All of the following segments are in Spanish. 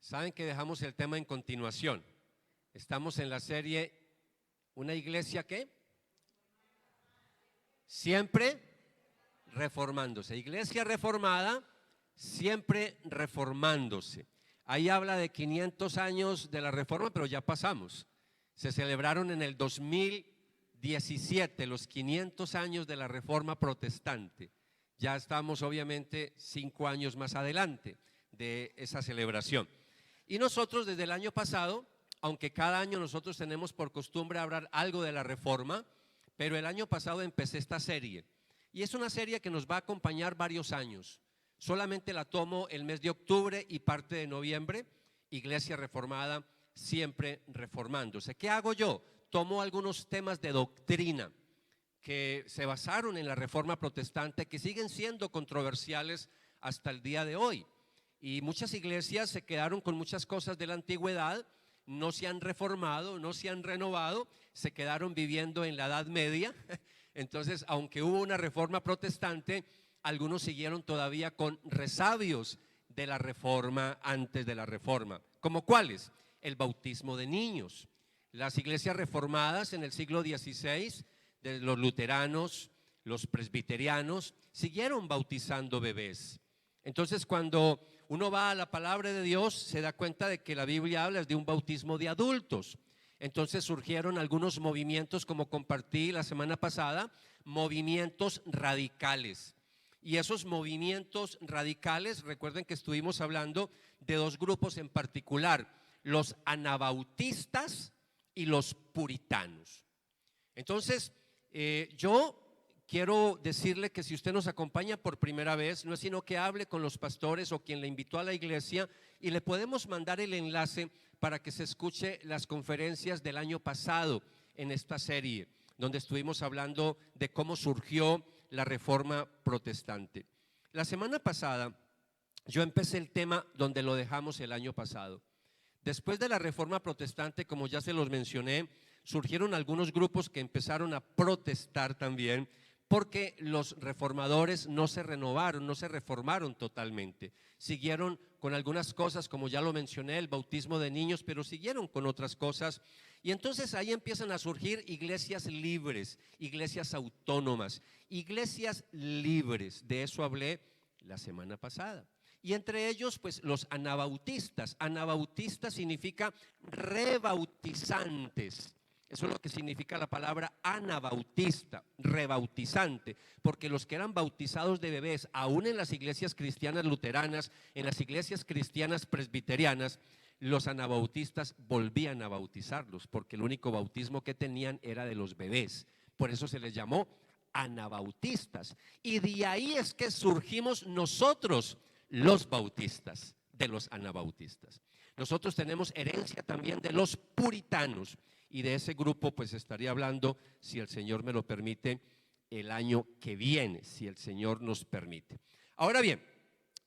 Saben que dejamos el tema en continuación. Estamos en la serie ¿Una iglesia qué? Siempre reformándose. Iglesia reformada, siempre reformándose. Ahí habla de 500 años de la reforma, pero ya pasamos. Se celebraron en el 2017 los 500 años de la reforma protestante. Ya estamos obviamente 5 años más adelante de esa celebración. Y nosotros desde el año pasado, aunque cada año nosotros tenemos por costumbre hablar algo de la reforma, pero el año pasado empecé esta serie. Y es una serie que nos va a acompañar varios años. Solamente la tomo el mes de octubre y parte de noviembre. Iglesia reformada, siempre reformándose. ¿Qué hago yo? Tomo algunos temas de doctrina que se basaron en la reforma protestante, que siguen siendo controversiales hasta el día de hoy. Y muchas iglesias se quedaron con muchas cosas de la antigüedad, no se han reformado, no se han renovado, se quedaron viviendo en la Edad Media. Entonces, aunque hubo una reforma protestante, algunos siguieron todavía con resabios de la reforma antes de la reforma. ¿Como cuáles? El bautismo de niños. Las iglesias reformadas en el siglo XVI, de los luteranos, los presbiterianos, siguieron bautizando bebés. Entonces, cuando uno va a la palabra de Dios, se da cuenta de que la Biblia habla de un bautismo de adultos. Entonces surgieron algunos movimientos, como compartí la semana pasada, movimientos radicales. Y esos movimientos radicales, recuerden que estuvimos hablando de dos grupos en particular, los anabautistas y los puritanos. Entonces, yo quiero decirle que si usted nos acompaña por primera vez, no es sino que hable con los pastores o quien le invitó a la iglesia y le podemos mandar el enlace para que se escuche las conferencias del año pasado en esta serie, donde estuvimos hablando de cómo surgió la reforma protestante. La semana pasada yo empecé el tema donde lo dejamos el año pasado. Después de la reforma protestante, como ya se los mencioné, surgieron algunos grupos que empezaron a protestar también, porque los reformadores no se renovaron, no se reformaron totalmente. Siguieron con algunas cosas, como ya lo mencioné, el bautismo de niños, pero siguieron con otras cosas. Y entonces ahí empiezan a surgir iglesias libres, iglesias autónomas, iglesias libres. De eso hablé la semana pasada. Y entre ellos, pues los anabautistas. Anabautistas significa rebautizantes. Eso es lo que significa la palabra anabautista, rebautizante, porque los que eran bautizados de bebés, aún en las iglesias cristianas luteranas, en las iglesias cristianas presbiterianas, los anabautistas volvían a bautizarlos, porque el único bautismo que tenían era de los bebés. Por eso se les llamó anabautistas. Y de ahí es que surgimos nosotros, los bautistas, de los anabautistas. Nosotros tenemos herencia también de los puritanos. Y de ese grupo pues estaría hablando, si el Señor me lo permite, el año que viene, si el Señor nos permite. Ahora bien,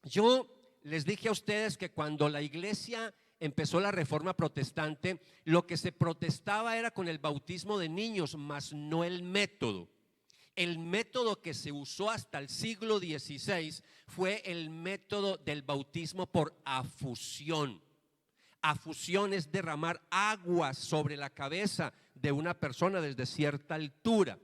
yo les dije a ustedes que cuando la iglesia empezó la reforma protestante, lo que se protestaba era con el bautismo de niños, mas no el método. El método que se usó hasta el siglo XVI fue el método del bautismo por afusión. Afusión es derramar agua sobre la cabeza de una persona desde cierta altura.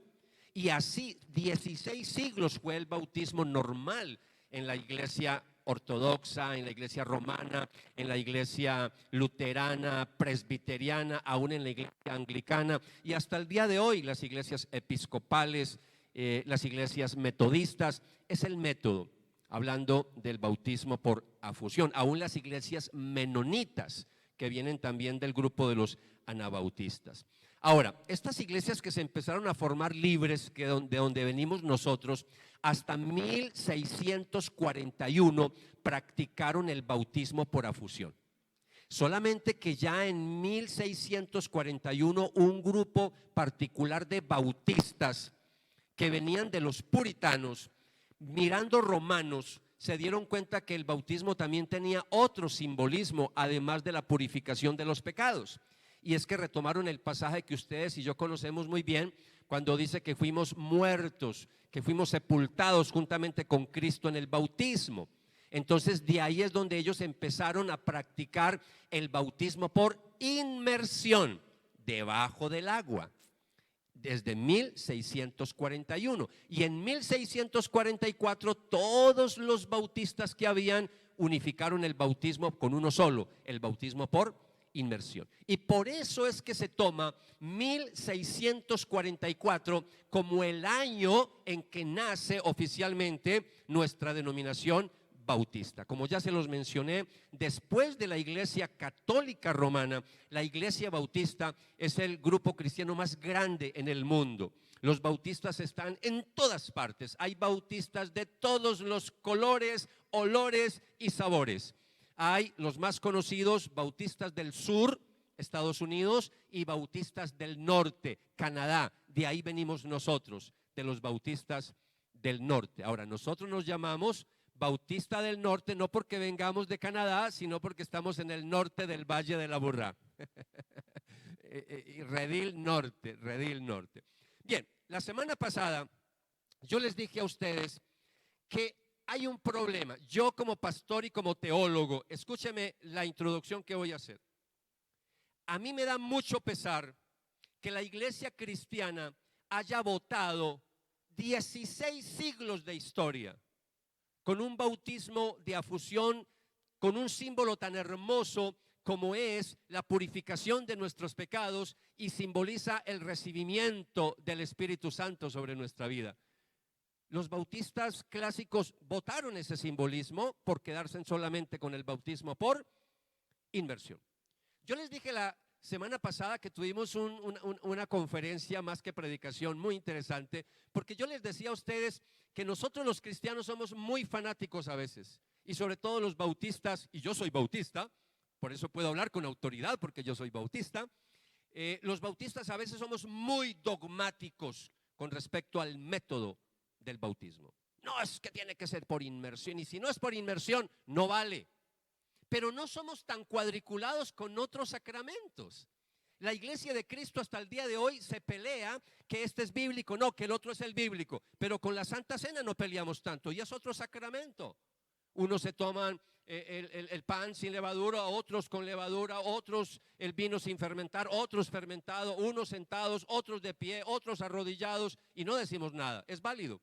Y así 16 siglos fue el bautismo normal en la iglesia ortodoxa, en la iglesia romana, en la iglesia luterana, presbiteriana, aún en la iglesia anglicana y hasta el día de hoy las iglesias episcopales, las iglesias metodistas. Es el método, hablando del bautismo por afusión. Aún las iglesias menonitas, que vienen también del grupo de los anabautistas. Ahora, estas iglesias que se empezaron a formar libres, de donde venimos nosotros, hasta 1641 practicaron el bautismo por afusión. Solamente que ya en 1641 un grupo particular de bautistas que venían de los puritanos, mirando Romanos, se dieron cuenta que el bautismo también tenía otro simbolismo, además de la purificación de los pecados. Y es que retomaron el pasaje que ustedes y yo conocemos muy bien, cuando dice que fuimos muertos, que fuimos sepultados juntamente con Cristo en el bautismo. Entonces de ahí es donde ellos empezaron a practicar el bautismo por inmersión debajo del agua, desde 1641. Y en 1644 todos los bautistas que habían unificaron el bautismo con uno solo, el bautismo por inmersión. Y por eso es que se toma 1644 como el año en que nace oficialmente nuestra denominación bautista. Como ya se los mencioné, después de la Iglesia Católica Romana, la Iglesia Bautista es el grupo cristiano más grande en el mundo. Los bautistas están en todas partes. Hay bautistas de todos los colores, olores y sabores. Hay los más conocidos, bautistas del sur, Estados Unidos, y bautistas del norte, Canadá. De ahí venimos nosotros, de los bautistas del norte. Ahora, nosotros nos llamamos Bautista del Norte, no porque vengamos de Canadá, sino porque estamos en el norte del Valle de la Burrá. Redil Norte, Redil Norte. Bien, la semana pasada yo les dije a ustedes que hay un problema. Yo como pastor y como teólogo, escúcheme la introducción que voy a hacer. A mí me da mucho pesar que la iglesia cristiana haya votado 16 siglos de historia con un bautismo de afusión, con un símbolo tan hermoso como es la purificación de nuestros pecados y simboliza el recibimiento del Espíritu Santo sobre nuestra vida. Los bautistas clásicos votaron ese simbolismo por quedarse solamente con el bautismo por inmersión. Yo les dije la semana pasada que tuvimos una conferencia más que predicación muy interesante, porque yo les decía a ustedes que nosotros los cristianos somos muy fanáticos a veces, y sobre todo los bautistas, y yo soy bautista, por eso puedo hablar con autoridad porque yo soy bautista. Los bautistas a veces somos muy dogmáticos con respecto al método del bautismo. No, es que tiene que ser por inmersión, y si no es por inmersión, no vale. Pero no somos tan cuadriculados con otros sacramentos. La iglesia de Cristo hasta el día de hoy se pelea que este es bíblico, no, que el otro es el bíblico. Pero con la Santa Cena no peleamos tanto, y es otro sacramento. Unos se toman el pan sin levadura, otros con levadura, otros el vino sin fermentar, otros fermentado, unos sentados, otros de pie, otros arrodillados, y no decimos nada, es válido.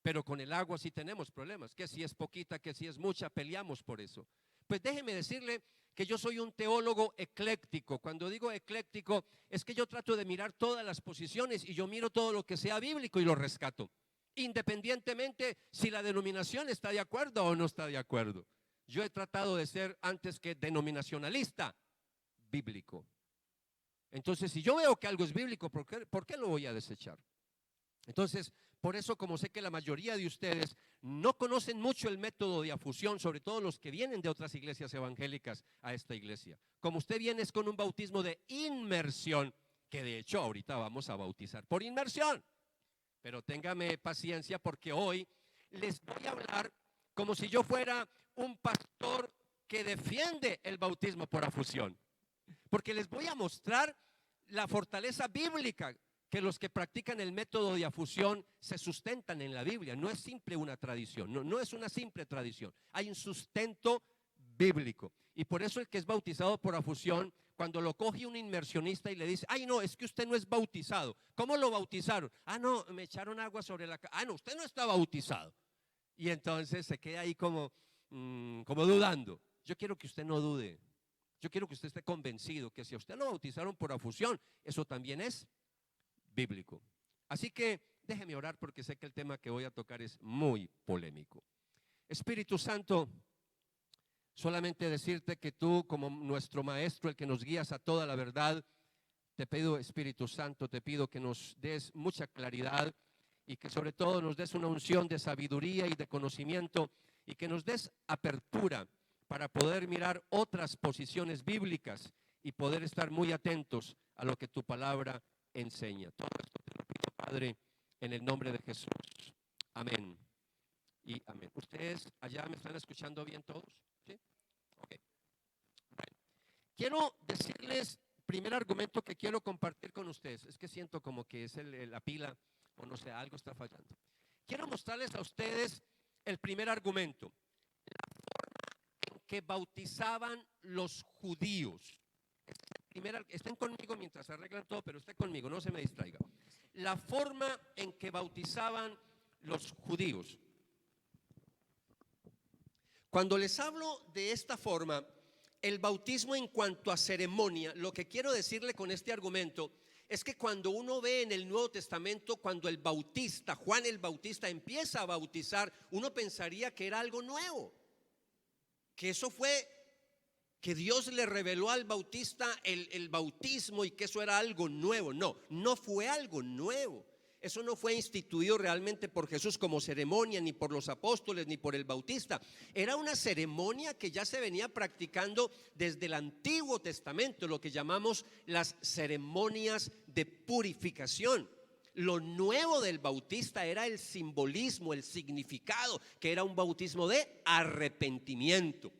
Pero con el agua sí tenemos problemas, que si es poquita, que si es mucha, peleamos por eso. Pues déjeme decirle que yo soy un teólogo ecléctico. Cuando digo ecléctico es que yo trato de mirar todas las posiciones y yo miro todo lo que sea bíblico y lo rescato, independientemente si la denominación está de acuerdo o no está de acuerdo. Yo he tratado de ser, antes que denominacionalista, bíblico. Entonces, si yo veo que algo es bíblico, ¿por qué lo voy a desechar? Entonces, por eso, como sé que la mayoría de ustedes no conocen mucho el método de afusión, sobre todo los que vienen de otras iglesias evangélicas a esta iglesia, como usted viene es con un bautismo de inmersión, que de hecho ahorita vamos a bautizar por inmersión. Pero téngame paciencia porque hoy les voy a hablar como si yo fuera un pastor que defiende el bautismo por afusión, porque les voy a mostrar la fortaleza bíblica, que los que practican el método de afusión se sustentan en la Biblia. No es simple una tradición, no es una simple tradición, hay un sustento bíblico. Y por eso el que es bautizado por afusión, cuando lo coge un inmersionista y le dice, ay no, es que usted no es bautizado. ¿Cómo lo bautizaron? Ah no, me echaron agua sobre la cara. Ah no, usted no está bautizado. Y entonces se queda ahí como dudando. Yo quiero que usted no dude. Yo quiero que usted esté convencido que si a usted lo bautizaron por afusión, eso también es bíblico. Así que déjeme orar porque sé que el tema que voy a tocar es muy polémico. Espíritu Santo, solamente decirte que tú, como nuestro maestro, el que nos guías a toda la verdad, te pido, Espíritu Santo, te pido que nos des mucha claridad y que sobre todo nos des una unción de sabiduría y de conocimiento y que nos des apertura para poder mirar otras posiciones bíblicas y poder estar muy atentos a lo que tu palabra enseña. Todo esto te lo pido, Padre, en el nombre de Jesús. Amén y amén. ¿Ustedes allá me están escuchando bien todos? ¿Sí? Ok. Bueno, quiero decirles, primer argumento que quiero compartir con ustedes, es que siento como que es la pila, o no sé, algo está fallando. Quiero mostrarles a ustedes el primer argumento, la que bautizaban los judíos. Estén conmigo mientras arreglan todo, pero estén conmigo, no se me distraiga. La forma en que bautizaban los judíos. Cuando les hablo de esta forma, el bautismo en cuanto a ceremonia, lo que quiero decirle con este argumento es que cuando uno ve en el Nuevo Testamento, cuando el bautista, Juan el Bautista, empieza a bautizar, uno pensaría que era algo nuevo, que eso fue, que Dios le reveló al bautista el bautismo y que eso era algo nuevo. No, no fue algo nuevo. Eso no fue instituido realmente por Jesús como ceremonia, ni por los apóstoles, ni por el bautista. Era una ceremonia que ya se venía practicando desde el Antiguo Testamento, lo que llamamos las ceremonias de purificación. Lo nuevo del bautista era el simbolismo, el significado, que era un bautismo de arrepentimiento.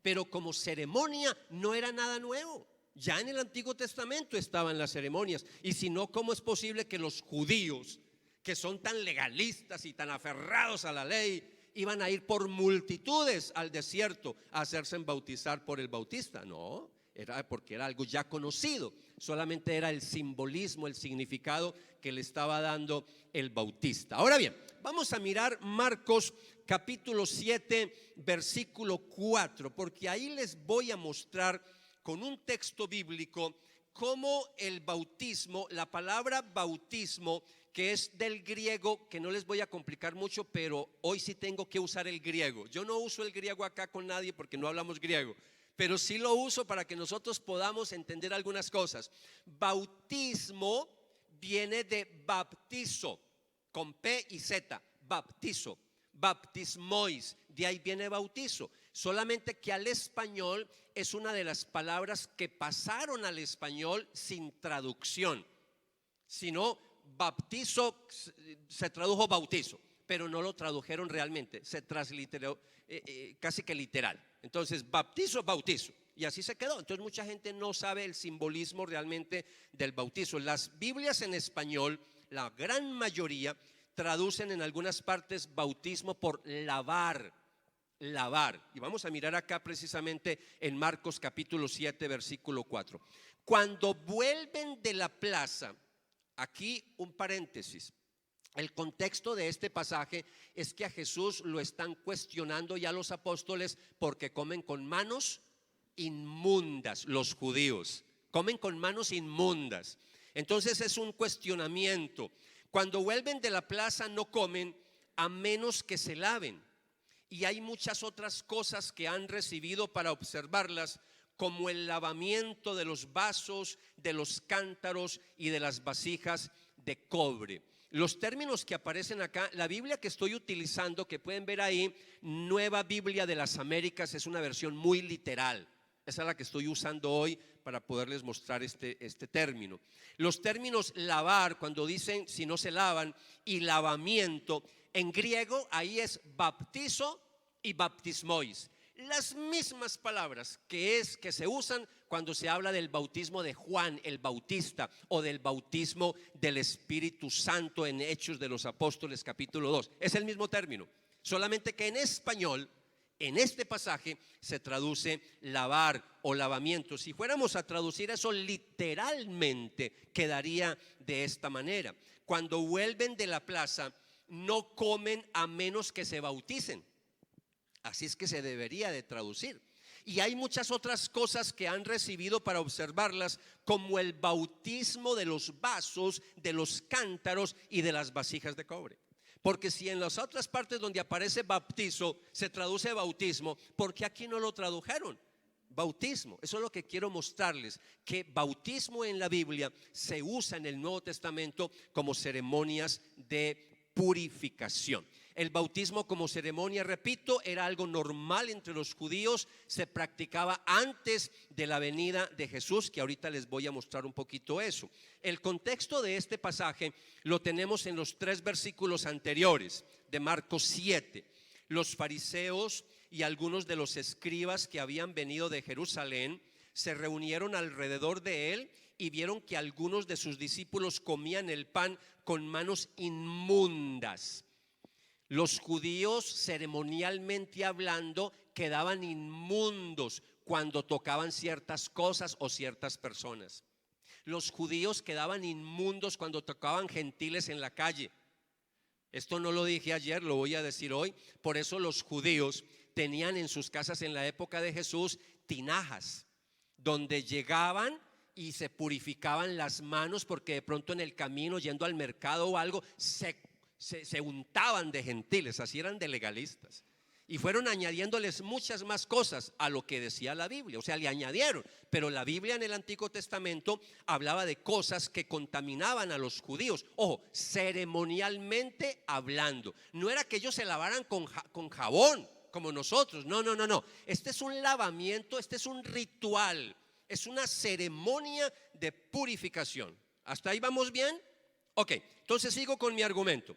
Pero como ceremonia no era nada nuevo. Ya en el Antiguo Testamento estaban las ceremonias. Y si no, ¿cómo es posible que los judíos, que son tan legalistas y tan aferrados a la ley, iban a ir por multitudes al desierto a hacerse bautizar por el bautista? No, era porque era algo ya conocido. Solamente era el simbolismo, el significado que le estaba dando el bautista. Ahora bien, vamos a mirar Marcos capítulo 7, versículo 4, porque ahí les voy a mostrar con un texto bíblico cómo el bautismo, la palabra bautismo, que es del griego, que no les voy a complicar mucho, pero hoy sí tengo que usar el griego. Yo no uso el griego acá con nadie porque no hablamos griego, pero sí lo uso para que nosotros podamos entender algunas cosas. Bautismo viene de baptizo, con P y Z, baptizo, baptismois, de ahí viene bautizo. Solamente que al español es una de las palabras que pasaron al español sin traducción. Si no, bautizo se tradujo bautizo, pero no lo tradujeron realmente, se transliteró casi que literal. Entonces, baptizo, bautizo, y así se quedó. Entonces mucha gente no sabe el simbolismo realmente del bautizo. Las Biblias en español, la gran mayoría, traducen en algunas partes bautismo por lavar. Y vamos a mirar acá precisamente en Marcos capítulo 7, versículo 4. Cuando vuelven de la plaza, aquí un paréntesis. El contexto de este pasaje es que a Jesús lo están cuestionando ya los apóstoles porque comen con manos inmundas. Los judíos comen con manos inmundas. Entonces es un cuestionamiento. Cuando vuelven de la plaza no comen a menos que se laven. Y hay muchas otras cosas que han recibido para observarlas, como el lavamiento de los vasos, de los cántaros y de las vasijas de cobre. Los términos que aparecen acá, la Biblia que estoy utilizando, que pueden ver ahí, Nueva Biblia de las Américas, es una versión muy literal. Esa es la que estoy usando hoy para poderles mostrar este término. Los términos lavar, cuando dicen si no se lavan, y lavamiento, en griego ahí es baptizo y baptismois. Las mismas palabras que se usan cuando se habla del bautismo de Juan el Bautista o del bautismo del Espíritu Santo en Hechos de los Apóstoles capítulo 2. Es el mismo término, solamente que en español, en este pasaje, se traduce lavar o lavamiento. Si fuéramos a traducir eso literalmente, quedaría de esta manera: cuando vuelven de la plaza, no comen a menos que se bauticen. Así es que se debería de traducir. Y hay muchas otras cosas que han recibido para observarlas, como el bautismo de los vasos, de los cántaros y de las vasijas de cobre. Porque si en las otras partes donde aparece bautizo se traduce bautismo, ¿por qué aquí no lo tradujeron? Bautismo. Eso es lo que quiero mostrarles, que bautismo en la Biblia se usa en el Nuevo Testamento como ceremonias de purificación. El bautismo como ceremonia, repito, era algo normal entre los judíos, se practicaba antes de la venida de Jesús, que ahorita les voy a mostrar un poquito eso. El contexto de este pasaje lo tenemos en los 3 versículos anteriores de Marcos 7. Los fariseos y algunos de los escribas que habían venido de Jerusalén se reunieron alrededor de él y vieron que algunos de sus discípulos comían el pan con manos inmundas. Los judíos, ceremonialmente hablando, quedaban inmundos cuando tocaban ciertas cosas o ciertas personas. Los judíos quedaban inmundos cuando tocaban gentiles en la calle. Esto no lo dije ayer, lo voy a decir hoy. Por eso los judíos tenían en sus casas en la época de Jesús tinajas, donde llegaban y se purificaban las manos, porque de pronto en el camino, yendo al mercado o algo, se untaban de gentiles, así eran de legalistas. Y fueron añadiéndoles muchas más cosas a lo que decía la Biblia, o sea, le añadieron. Pero la Biblia en el Antiguo Testamento hablaba de cosas que contaminaban a los judíos. Ojo, ceremonialmente hablando. No era que ellos se lavaran con jabón como nosotros, no. Este es un lavamiento, este es un ritual, es una ceremonia de purificación. ¿Hasta ahí vamos bien? Ok, entonces sigo con mi argumento.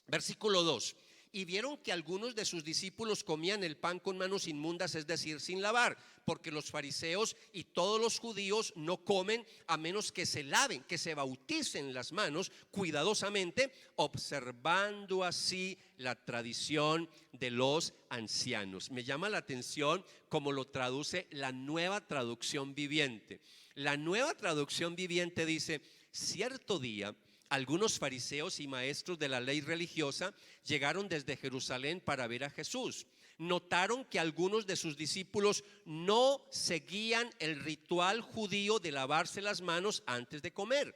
Versículo 2. Y vieron que algunos de sus discípulos comían el pan con manos inmundas, es decir, sin lavar, porque los fariseos y todos los judíos no comen a menos que se laven, que se bauticen las manos cuidadosamente, observando así la tradición de los ancianos. Me llama la atención cómo lo traduce la Nueva Traducción Viviente. La Nueva Traducción Viviente dice: cierto día algunos fariseos y maestros de la ley religiosa llegaron desde Jerusalén para ver a Jesús. Notaron que algunos de sus discípulos no seguían el ritual judío de lavarse las manos antes de comer.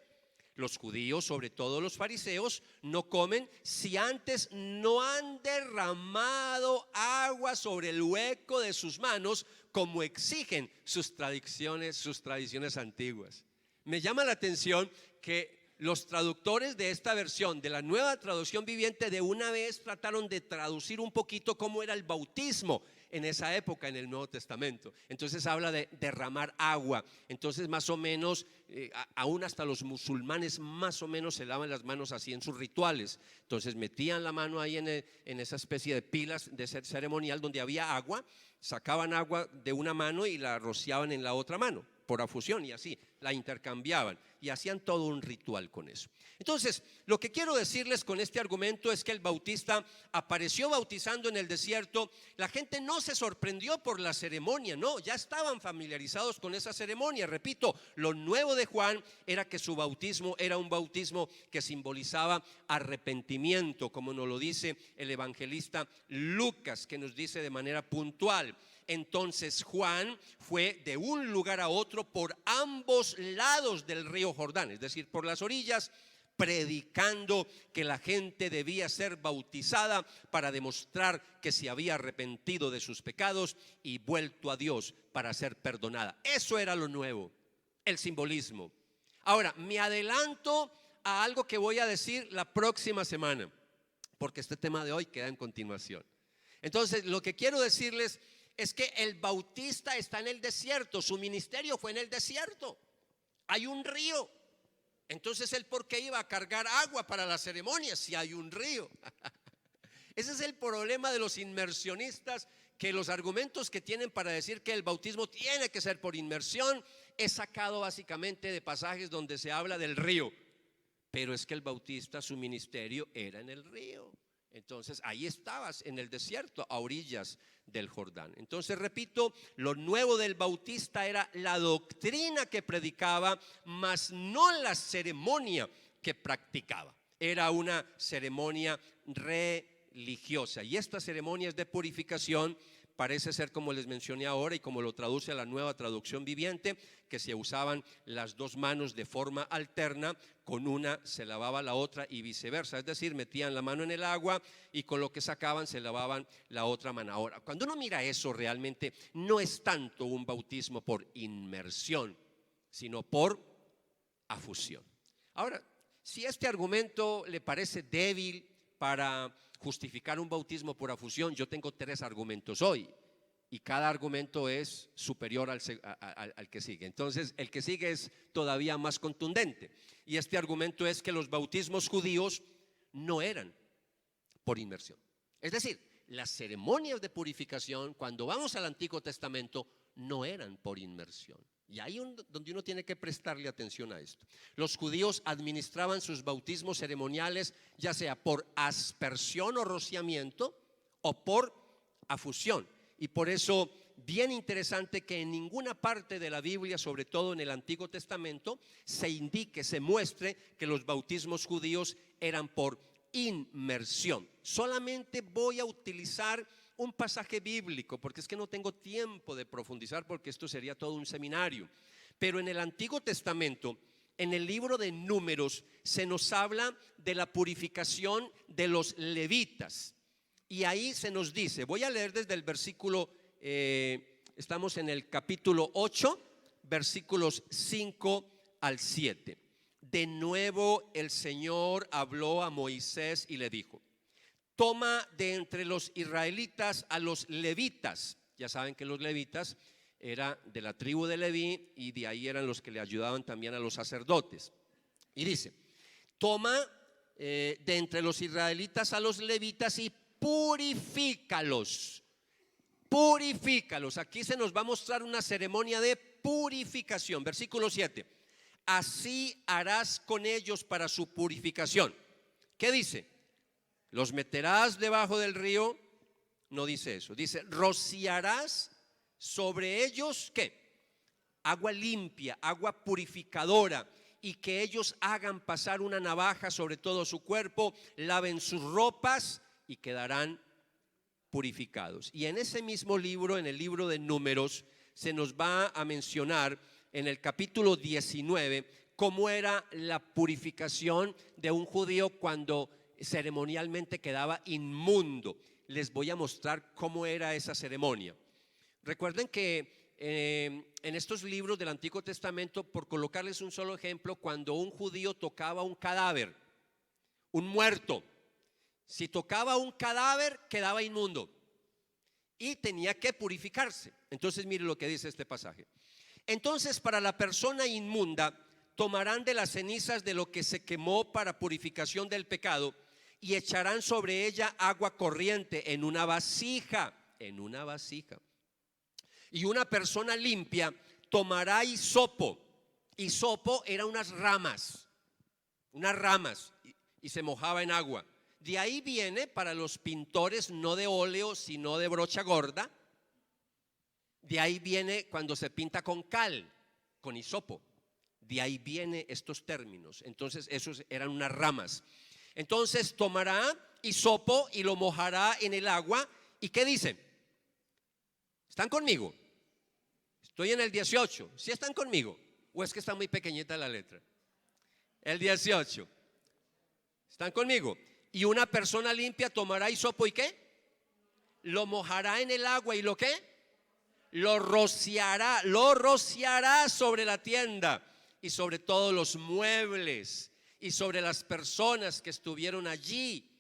Los judíos, sobre todo los fariseos, no comen si antes no han derramado agua sobre el hueco de sus manos, como exigen sus tradiciones antiguas. Me llama la atención que los traductores de esta versión de la Nueva Traducción Viviente de una vez trataron de traducir un poquito cómo era el bautismo en esa época en el Nuevo Testamento. Entonces habla de derramar agua. Entonces más o menos, aún hasta los musulmanes más o menos se lavan las manos así en sus rituales. Entonces metían la mano ahí en esa especie de pilas de ceremonial donde había agua, sacaban agua de una mano y la rociaban en la otra mano por afusión, y así la intercambiaban y hacían todo un ritual con eso. Entonces, lo que quiero decirles con este argumento es que el Bautista apareció bautizando en el desierto. La gente no se sorprendió por la ceremonia, no, ya estaban familiarizados con esa ceremonia. Repito, lo nuevo de Juan era que su bautismo era un bautismo que simbolizaba arrepentimiento, como nos lo dice el evangelista Lucas, que nos dice de manera puntual. Entonces Juan fue de un lugar a otro por ambos lados del río Jordán, es decir, por las orillas, predicando que la gente debía ser bautizada para demostrar que se había arrepentido de sus pecados y vuelto a Dios para ser perdonada. Eso era lo nuevo, el simbolismo. Ahora, me adelanto a algo que voy a decir la próxima semana, porque este tema de hoy queda en continuación. Entonces, lo que quiero decirles es que el Bautista está en el desierto, su ministerio fue en el desierto, hay un río. Entonces, ¿él por qué iba a cargar agua para la ceremonia si hay un río? Ese es el problema de los inmersionistas, que los argumentos que tienen para decir que el bautismo tiene que ser por inmersión es sacado básicamente de pasajes donde se habla del río. Pero es que el Bautista, su ministerio era en el río. Entonces ahí estabas en el desierto, a orillas del Jordán. Entonces repito, lo nuevo del Bautista era la doctrina que predicaba, mas no la ceremonia que practicaba. Era una ceremonia religiosa, y estas ceremonias de purificación parece ser, como les mencioné ahora y como lo traduce la Nueva Traducción Viviente, que se usaban las dos manos de forma alterna, con una se lavaba la otra y viceversa, es decir, metían la mano en el agua y con lo que sacaban se lavaban la otra mano. Ahora, cuando uno mira eso, realmente no es tanto un bautismo por inmersión, sino por afusión. Ahora, si este argumento le parece débil para justificar un bautismo por afusión, yo tengo 3 argumentos hoy, y cada argumento es superior al que sigue. Entonces el que sigue es todavía más contundente, y este argumento es que los bautismos judíos no eran por inmersión. Es decir, las ceremonias de purificación, cuando vamos al Antiguo Testamento, no eran por inmersión. Y ahí donde uno tiene que prestarle atención a esto. Los judíos administraban sus bautismos ceremoniales ya sea por aspersión o rociamiento o por afusión. Y por eso, bien interesante que en ninguna parte de la Biblia, sobre todo en el Antiguo Testamento, se indique, se muestre que los bautismos judíos eran por inmersión. Solamente voy a utilizar un pasaje bíblico, porque es que no tengo tiempo de profundizar, porque esto sería todo un seminario. Pero en el Antiguo Testamento, en el libro de Números, se nos habla de la purificación de los levitas. Y ahí se nos dice, voy a leer desde el versículo, estamos en el capítulo 8, versículos 5 al 7. De nuevo el Señor habló a Moisés y le dijo: toma de entre los israelitas a los levitas. Ya saben que los levitas era de la tribu de Leví, y de ahí eran los que le ayudaban también a los sacerdotes. Y dice: toma de entre los israelitas a los levitas y purifícalos. Purifícalos. Aquí se nos va a mostrar una ceremonia de purificación. Versículo 7. Así harás con ellos para su purificación. ¿Qué dice? Los meterás debajo del río. No dice eso. Dice: rociarás sobre ellos, ¿qué? Agua limpia, agua purificadora, y que ellos hagan pasar una navaja sobre todo su cuerpo, laven sus ropas y quedarán purificados. Y en ese mismo libro, en el libro de Números, se nos va a mencionar en el capítulo 19 cómo era la purificación de un judío cuando ceremonialmente quedaba inmundo. Les voy a mostrar cómo era esa ceremonia. Recuerden que en estos libros del Antiguo Testamento, por colocarles un solo ejemplo, cuando un judío tocaba un cadáver, un muerto, si tocaba un cadáver quedaba inmundo y tenía que purificarse. Entonces mire lo que dice este pasaje. Entonces, para la persona inmunda tomarán de las cenizas de lo que se quemó para purificación del pecado y echarán sobre ella agua corriente en una vasija. Y una persona limpia tomará hisopo. Hisopo era unas ramas y se mojaba en agua. De ahí viene, para los pintores, no de óleo sino de brocha gorda. De ahí viene cuando se pinta con cal, con hisopo. De ahí viene estos términos. Entonces esos eran unas ramas. Entonces tomará hisopo y lo mojará en el agua. ¿Y qué dice? ¿Están conmigo? Estoy en el 18. ¿Sí están conmigo? ¿O es que está muy pequeñita la letra? El 18. ¿Están conmigo? Y una persona limpia tomará hisopo, ¿y qué? Lo mojará en el agua, ¿y lo qué? Lo rociará sobre la tienda y sobre todos los muebles y sobre las personas que estuvieron allí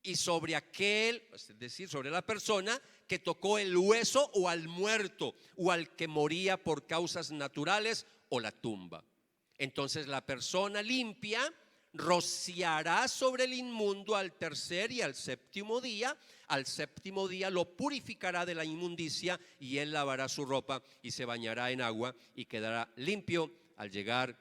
y sobre aquel, es decir, sobre la persona que tocó el hueso o al muerto o al que moría por causas naturales o la tumba. Entonces la persona limpia rociará sobre el inmundo al tercer y al séptimo día. Al séptimo día lo purificará de la inmundicia y él lavará su ropa y se bañará en agua y quedará limpio al llegar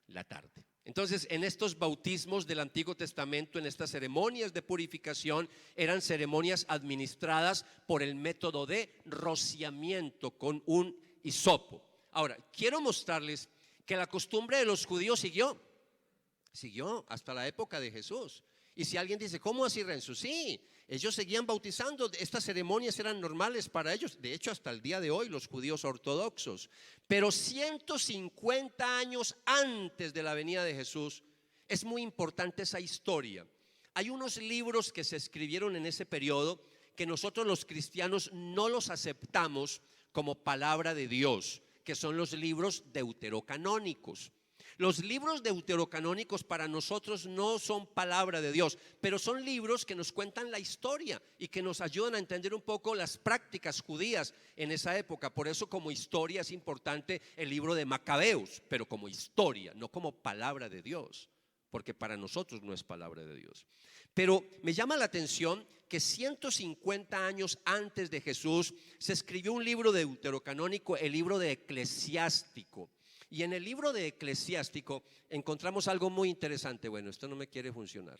la tarde. Entonces, en estos bautismos del Antiguo Testamento, en estas ceremonias de purificación, eran ceremonias administradas por el método de rociamiento con un hisopo. Ahora, quiero mostrarles que la costumbre de los judíos siguió hasta la época de Jesús. Y si alguien dice: ¿cómo así, Renzo? Sí, ellos seguían bautizando, estas ceremonias eran normales para ellos, de hecho hasta el día de hoy los judíos ortodoxos. Pero 150 años antes de la venida de Jesús, es muy importante esa historia. Hay unos libros que se escribieron en ese periodo que nosotros los cristianos no los aceptamos como palabra de Dios, que son los libros deuterocanónicos. Los libros deuterocanónicos para nosotros no son palabra de Dios, pero son libros que nos cuentan la historia y que nos ayudan a entender un poco las prácticas judías en esa época. Por eso, como historia, es importante el libro de Macabeos, pero como historia, no como palabra de Dios, porque para nosotros no es palabra de Dios. Pero me llama la atención que 150 años antes de Jesús se escribió un libro deuterocanónico, el libro de Eclesiástico. Y en el libro de Eclesiástico encontramos algo muy interesante. Bueno, esto no me quiere funcionar.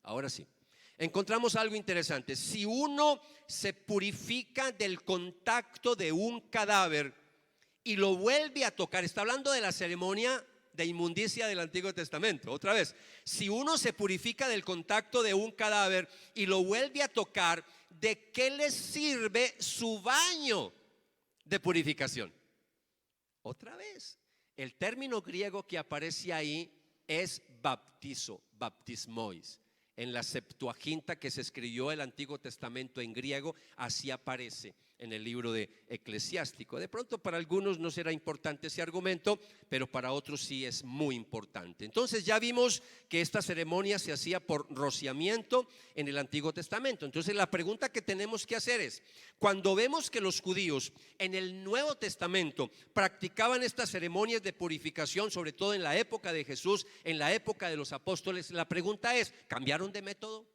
Ahora sí. encontramos algo interesante. Si uno se purifica del contacto de un cadáver y lo vuelve a tocar, está hablando de la ceremonia de inmundicia del Antiguo Testamento. Otra vez, si uno se purifica del contacto de un cadáver y lo vuelve a tocar, ¿de qué le sirve su baño de purificación? Otra vez, el término griego que aparece ahí es baptizo, baptismois. En la Septuaginta que se escribió el Antiguo Testamento en griego, así aparece en el libro de Eclesiástico. De pronto para algunos no será importante ese argumento, pero para otros sí es muy importante. Entonces ya vimos que esta ceremonia se hacía por rociamiento en el Antiguo Testamento. Entonces la pregunta que tenemos que hacer es, cuando vemos que los judíos en el Nuevo Testamento practicaban estas ceremonias de purificación, sobre todo en la época de Jesús, en la época de los apóstoles, la pregunta es, ¿cambiaron de método?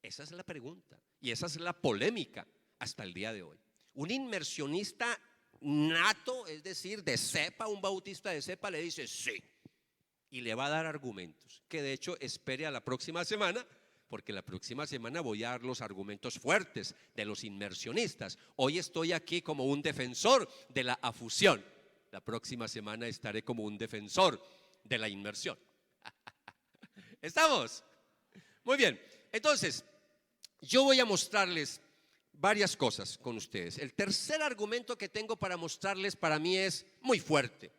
Esa es la pregunta y esa es la polémica hasta el día de hoy. Un inmersionista nato, es decir, de cepa, un bautista de cepa, le dice sí y le va a dar argumentos, que de hecho espere a la próxima semana, porque la próxima semana voy a dar los argumentos fuertes de los inmersionistas. Hoy estoy aquí como un defensor de la afusión, la próxima semana estaré como un defensor de la inmersión. ¿Estamos? Muy bien, entonces yo voy a mostrarles varias cosas con ustedes. El tercer argumento que tengo para mostrarles para mí es muy fuerte.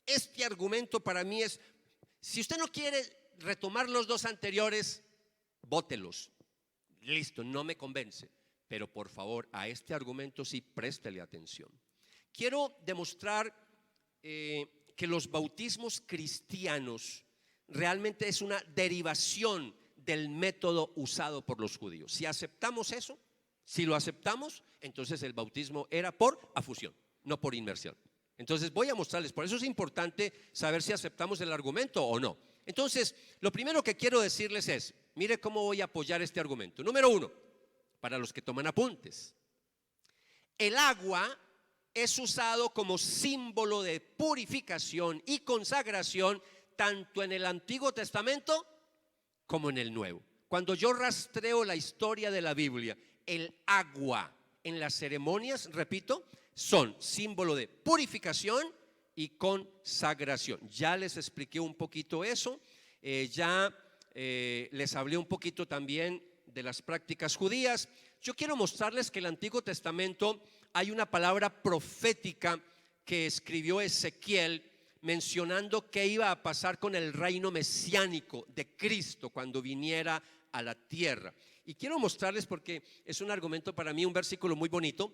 Este argumento para mí es, si usted no quiere retomar los dos anteriores, bótelos. Listo, no me convence. Pero por favor, a este argumento sí préstele atención. Quiero demostrar que los bautismos cristianos realmente es una derivación del método usado por los judíos. Si aceptamos eso, si lo aceptamos, entonces el bautismo era por afusión, no por inmersión. Entonces voy a mostrarles, por eso es importante saber si aceptamos el argumento o no. Entonces, lo primero que quiero decirles es, mire cómo voy a apoyar este argumento. Número uno, para los que toman apuntes, el agua es usado como símbolo de purificación y consagración tanto en el Antiguo Testamento como en el Nuevo. Cuando yo rastreo la historia de la Biblia, el agua en las ceremonias, repito, son símbolo de purificación y consagración. Ya les expliqué un poquito eso, les hablé un poquito también de las prácticas judías. Yo quiero mostrarles que en el Antiguo Testamento hay una palabra profética que escribió Ezequiel mencionando qué iba a pasar con el reino mesiánico de Cristo cuando viniera a la tierra. Y quiero mostrarles porque es un argumento para mí, un versículo muy bonito,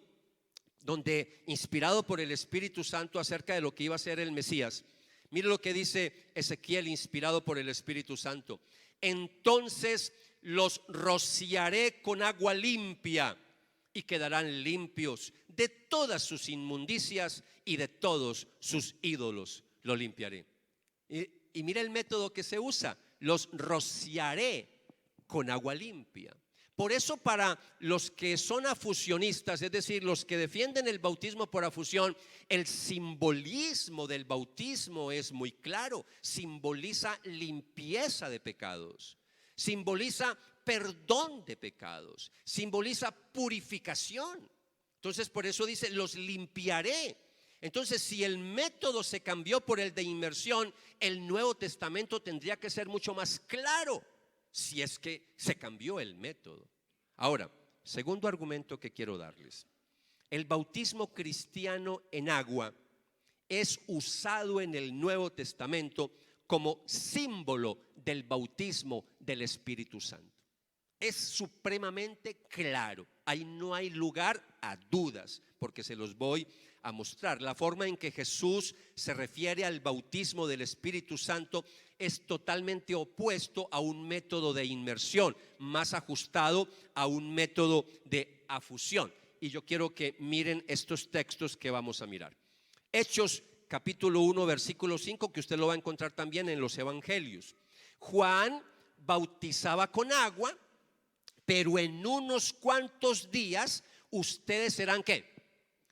donde inspirado por el Espíritu Santo acerca de lo que iba a ser el Mesías. Mire lo que dice Ezequiel inspirado por el Espíritu Santo. Entonces los rociaré con agua limpia y quedarán limpios de todas sus inmundicias y de todos sus ídolos los limpiaré. Y mira el método que se usa, los rociaré con agua limpia. Por eso para los que son afusionistas, es decir, los que defienden el bautismo por afusión, el simbolismo del bautismo es muy claro. Simboliza limpieza de pecados, simboliza perdón de pecados, simboliza purificación. Entonces por eso dice, los limpiaré. Entonces si el método se cambió por el de inmersión, el Nuevo Testamento tendría que ser mucho más claro, si es que se cambió el método. Ahora, segundo argumento que quiero darles. El bautismo cristiano en agua es usado en el Nuevo Testamento como símbolo del bautismo del Espíritu Santo. Es supremamente claro. Ahí no hay lugar a dudas, porque se los voy a mostrar. La forma en que Jesús se refiere al bautismo del Espíritu Santo es totalmente opuesto a un método de inmersión, más ajustado a un método de afusión. Y yo quiero que miren estos textos que vamos a mirar. Hechos capítulo 1 versículo 5, que usted lo va a encontrar también en los evangelios. Juan bautizaba con agua, pero en unos cuantos días ustedes serán ¿qué?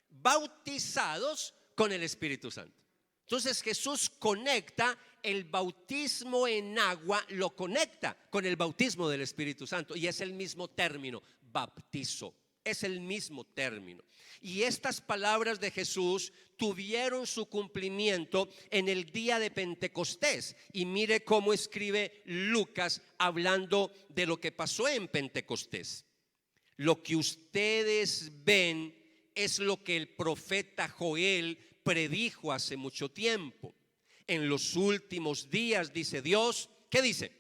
Bautizados con el Espíritu Santo. Entonces Jesús conecta el bautismo en agua lo conecta con el bautismo del Espíritu Santo y es el mismo término, bautizo. Es el mismo término. Y estas palabras de Jesús tuvieron su cumplimiento en el día de Pentecostés. Y mire cómo escribe Lucas hablando de lo que pasó en Pentecostés. Lo que ustedes ven es lo que el profeta Joel predijo hace mucho tiempo. En los últimos días, dice Dios, ¿qué dice?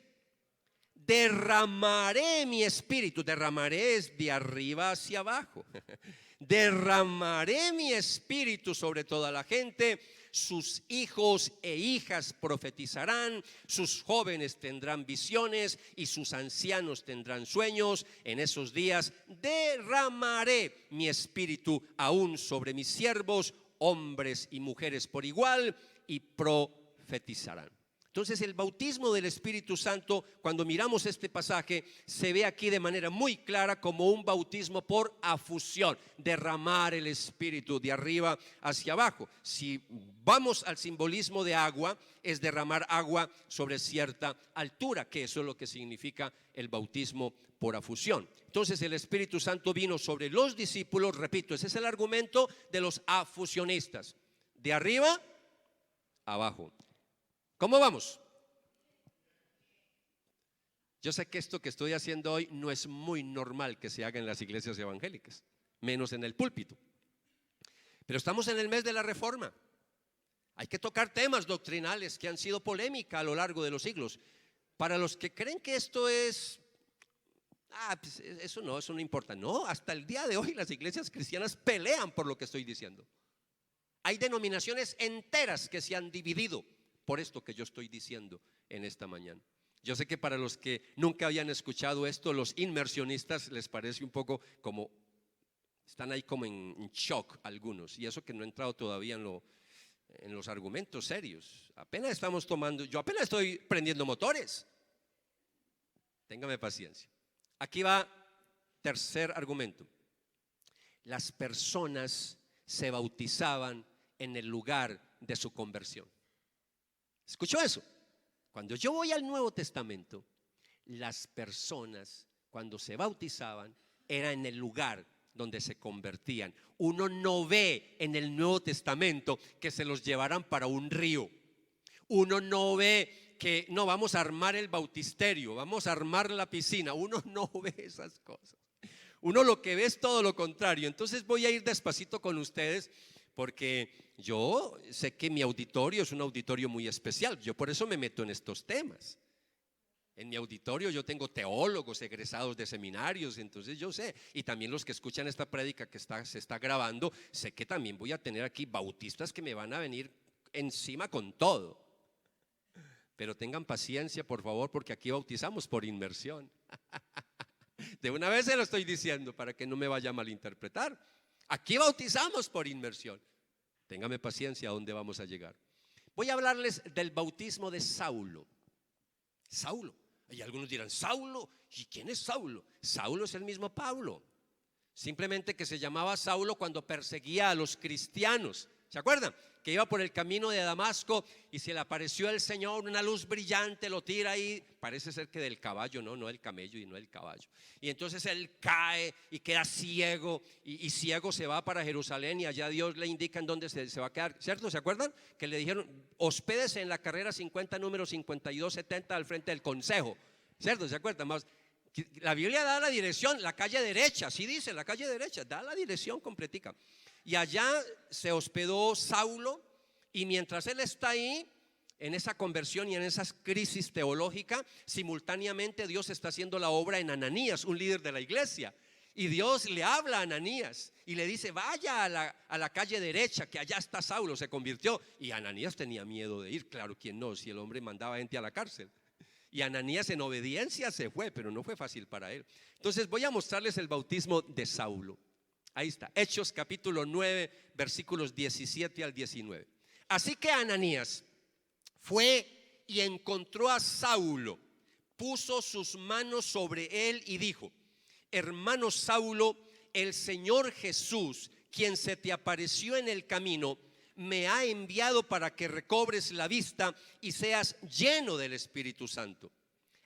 Derramaré mi espíritu. Derramaré es de arriba hacia abajo. Derramaré mi espíritu sobre toda la gente. Sus hijos e hijas profetizarán, sus jóvenes tendrán visiones y sus ancianos tendrán sueños. En esos días derramaré mi espíritu aún sobre mis siervos, hombres y mujeres por igual, y profetizarán. Entonces el bautismo del Espíritu Santo, cuando miramos este pasaje, se ve aquí de manera muy clara como un bautismo por afusión, derramar el Espíritu de arriba hacia abajo. Si vamos al simbolismo de agua, es derramar agua sobre cierta altura, que eso es lo que significa el bautismo por afusión. Entonces el Espíritu Santo vino sobre los discípulos, repito, ese es el argumento de los afusionistas, de arriba abajo. ¿Cómo vamos? Yo sé que esto que estoy haciendo hoy no es muy normal que se haga en las iglesias evangélicas, menos en el púlpito. Pero estamos en el mes de la Reforma. Hay que tocar temas doctrinales que han sido polémica a lo largo de los siglos. Para los que creen que esto es, pues eso no importa. No, hasta el día de hoy las iglesias cristianas pelean por lo que estoy diciendo. Hay denominaciones enteras que se han dividido por esto que yo estoy diciendo en esta mañana. Yo sé que para los que nunca habían escuchado esto, los inmersionistas les parece un poco como, están ahí como en shock algunos, y eso que no he entrado todavía en los argumentos serios. Apenas estamos tomando, yo apenas estoy prendiendo motores. Téngame paciencia. Aquí va tercer argumento. Las personas se bautizaban en el lugar de su conversión. ¿Escuchó eso? Cuando yo voy al Nuevo Testamento, las personas cuando se bautizaban era en el lugar donde se convertían. Uno no ve en el Nuevo Testamento que se los llevaran para un río. Uno no ve que no vamos a armar el bautisterio, vamos a armar la piscina. Uno no ve esas cosas. Uno lo que ve es todo lo contrario. Entonces voy a ir despacito con ustedes, porque yo sé que mi auditorio es un auditorio muy especial. Yo por eso me meto en estos temas. En mi auditorio yo tengo teólogos egresados de seminarios, entonces yo sé. Y también los que escuchan esta prédica que se está grabando, sé que también voy a tener aquí bautistas que me van a venir encima con todo. Pero tengan paciencia, por favor, porque aquí bautizamos por inmersión. De una vez se lo estoy diciendo para que no me vaya a malinterpretar. Aquí bautizamos por inmersión. Téngame paciencia, ¿a dónde vamos a llegar? Voy a hablarles del bautismo de Saulo. Saulo. Y algunos dirán, ¿Saulo? ¿Y quién es Saulo? Saulo es el mismo Pablo. Simplemente que se llamaba Saulo cuando perseguía a los cristianos. ¿Se acuerdan? Que iba por el camino de Damasco y se le apareció el Señor, una luz brillante, lo tira ahí, parece ser que del caballo, no del camello y no del caballo. Y entonces él cae y queda ciego, y ciego se va para Jerusalén, y allá Dios le indica en dónde se va a quedar, ¿cierto? ¿Se acuerdan? Que le dijeron, hospédese en la carrera 50, número 5270 al frente del consejo, ¿cierto? ¿Se acuerdan? Más, la Biblia da la dirección, la calle derecha, así dice, la calle derecha, da la dirección completica. Y allá se hospedó Saulo, y mientras él está ahí, en esa conversión y en esa crisis teológica, simultáneamente Dios está haciendo la obra en Ananías, un líder de la iglesia. Y Dios le habla a Ananías y le dice, vaya a la calle derecha, que allá está Saulo, se convirtió. Y Ananías tenía miedo de ir, claro, ¿quién no? Si el hombre mandaba gente a la cárcel. Y Ananías en obediencia se fue, pero no fue fácil para él. Entonces voy a mostrarles el bautismo de Saulo. Ahí está, Hechos capítulo 9, versículos 17 al 19. Así que Ananías fue y encontró a Saulo, puso sus manos sobre él y dijo, hermano Saulo, el Señor Jesús, quien se te apareció en el camino, me ha enviado para que recobres la vista y seas lleno del Espíritu Santo.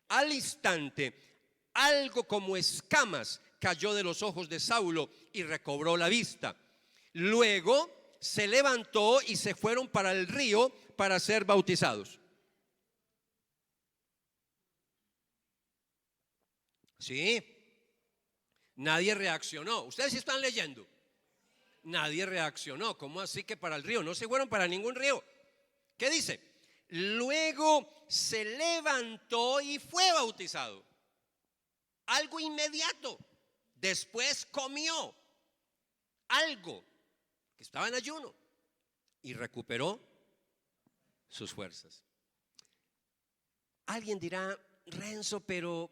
Al instante, algo como escamas cayó de los ojos de Saulo y recobró la vista. Luego se levantó y se fueron para el río para ser bautizados. Sí, nadie reaccionó. Ustedes sí están leyendo. Nadie reaccionó. ¿Cómo así que para el río? No se fueron para ningún río. ¿Qué dice? Luego se levantó y fue bautizado. Algo inmediato. Después comió algo que estaba en ayuno y recuperó sus fuerzas. Alguien dirá, Renzo, pero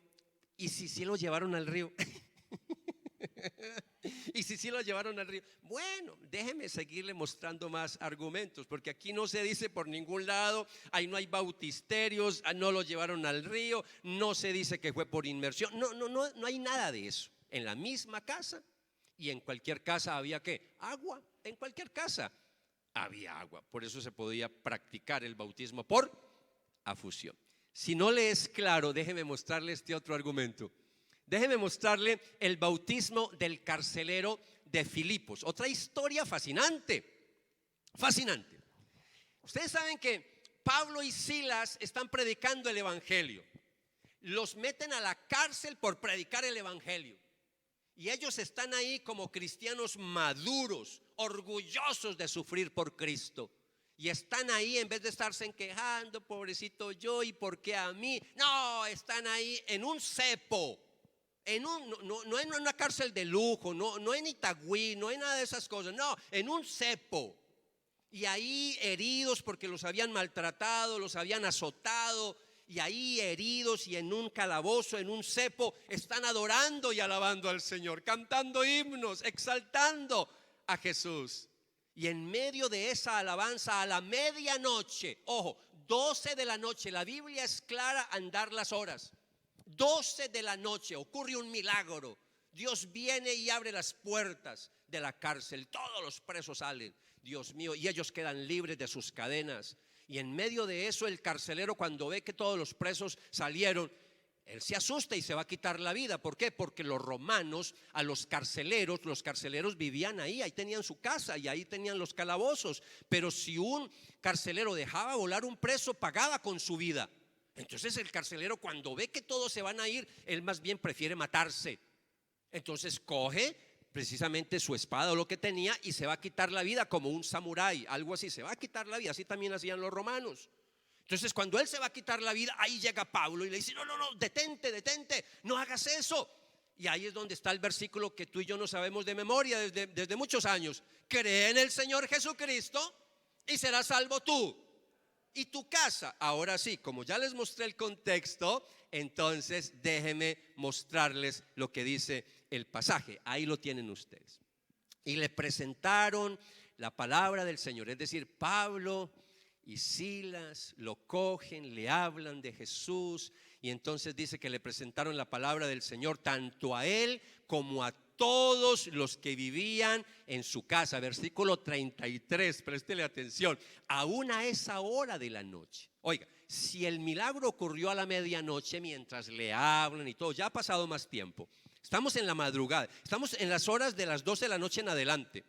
¿y si sí lo llevaron al río? ¿Y si sí lo llevaron al río? Bueno, déjeme seguirle mostrando más argumentos, porque aquí no se dice por ningún lado, ahí no hay bautisterios, no lo llevaron al río, no se dice que fue por inmersión, no hay nada de eso. En la misma casa, y en cualquier casa había ¿qué? Agua. En cualquier casa había agua, por eso se podía practicar el bautismo por afusión. Si no le es claro, déjeme mostrarle este otro argumento. Déjeme mostrarle el bautismo del carcelero de Filipos. Otra historia fascinante, fascinante. Ustedes saben que Pablo y Silas están predicando el evangelio. Los meten a la cárcel por predicar el evangelio. Y ellos están ahí como cristianos maduros, orgullosos de sufrir por Cristo. Y están ahí en vez de estarse quejando, pobrecito yo, ¿y por qué a mí? No, están ahí en un cepo. No en una cárcel de lujo, no en Itagüí, no en nada de esas cosas, no, en un cepo. Y ahí heridos porque los habían maltratado, los habían azotado, y ahí heridos y en un calabozo, en un cepo, están adorando y alabando al Señor, cantando himnos, exaltando a Jesús. Y en medio de esa alabanza, a la medianoche, ojo, 12 de la noche, la Biblia es clara en dar las horas. 12 de la noche ocurre un milagro. Dios viene y abre las puertas de la cárcel. Todos los presos salen, Dios mío, y ellos quedan libres de sus cadenas. Y en medio de eso el carcelero, cuando ve que todos los presos salieron, él se asusta y se va a quitar la vida. ¿Por qué? Porque los romanos a los carceleros vivían ahí tenían su casa y ahí tenían los calabozos. Pero si un carcelero dejaba volar un preso, pagaba con su vida. Entonces el carcelero, cuando ve que todos se van a ir, él más bien prefiere matarse. Entonces coge precisamente su espada o lo que tenía y se va a quitar la vida como un samurái, algo así, se va a quitar la vida. Así también hacían los romanos. Entonces cuando él se va a quitar la vida, ahí llega Pablo y le dice, no, detente, no hagas eso. Y ahí es donde está el versículo que tú y yo no sabemos de memoria desde muchos años. Cree en el Señor Jesucristo y serás salvo tú y tu casa. Ahora sí, como ya les mostré el contexto, entonces déjenme mostrarles lo que dice el pasaje. Ahí lo tienen ustedes. Y le presentaron la palabra del Señor, es decir, Pablo y Silas lo cogen, le hablan de Jesús, y entonces dice que le presentaron la palabra del Señor tanto a él como a todos los que vivían en su casa. Versículo 33, préstele atención. Aún a esa hora de la noche. Oiga, si el milagro ocurrió a la medianoche mientras le hablan y todo, ya ha pasado más tiempo. Estamos en la madrugada, estamos en las horas de las 12 de la noche en adelante.